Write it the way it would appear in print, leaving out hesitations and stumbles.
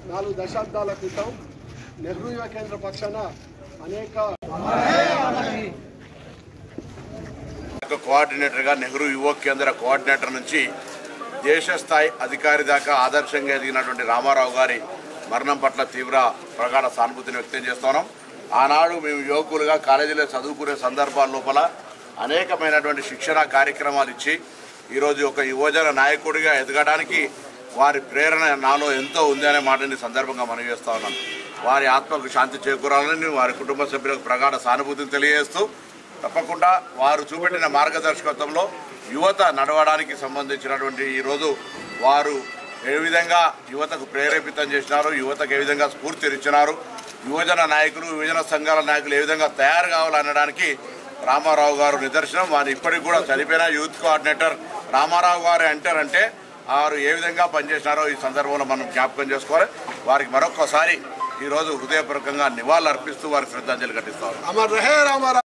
4 దశాబ్దాల క్రితం నెహ్రూ యువ కేంద్ర పక్షాన అనేక కోఆర్డినేటర్గా నెహ్రూ యువ కేంద్ర కోఆర్డినేటర్ నుంచి దేశ స్థాయి అధికారి దాకా ఆదర్శంగా ఎదిగినటువంటి రామారావు గారి మరణం పట్ల తీవ్ర ప్రగాఢ సానుభూతిని వ్యక్తం చేస్తున్నాం. ఆనాడు మేము యువకులుగా కాలేజీలో చదువుకునే సందర్భాల లోపల అనేకమైనటువంటి శిక్షణ కార్యక్రమాలు ఇచ్చి ఈరోజు ఒక యువజన నాయకుడిగా ఎదగడానికి వారి ప్రేరణ నాలో ఎంతో ఉంది అనే మాటని సందర్భంగా మనవి చేస్తా ఉన్నాం. వారి ఆత్మకు శాంతి చేకూరాలని వారి కుటుంబ సభ్యులకు ప్రగాఢ సానుభూతిని తెలియజేస్తూ తప్పకుండా వారు చూపెట్టిన మార్గదర్శకత్వంలో యువత నడవడానికి సంబంధించినటువంటి ఈరోజు వారు ఏ విధంగా యువతకు ప్రేరేపితం చేసినారు, యువతకు ఏ విధంగా స్ఫూర్తినిచ్చినారు, యువజన నాయకులు యువజన సంఘాల నాయకులు ఏ విధంగా తయారు కావాలనడానికి రామారావు గారు నిదర్శనం. వారు ఇప్పటికి కూడా చనిపోయిన యూత్ కోఆర్డినేటర్ రామారావు గారు అంటారంటే వారు ఏ విధంగా పనిచేసినారో ఈ సందర్భంలో మనం జ్ఞాపకం చేసుకోవాలి. వారికి మరొకసారి ఈరోజు హృదయపూర్వకంగా నివాళులు అర్పిస్తూ వారికి శ్రద్ధాంజలి ఘటిస్తారు.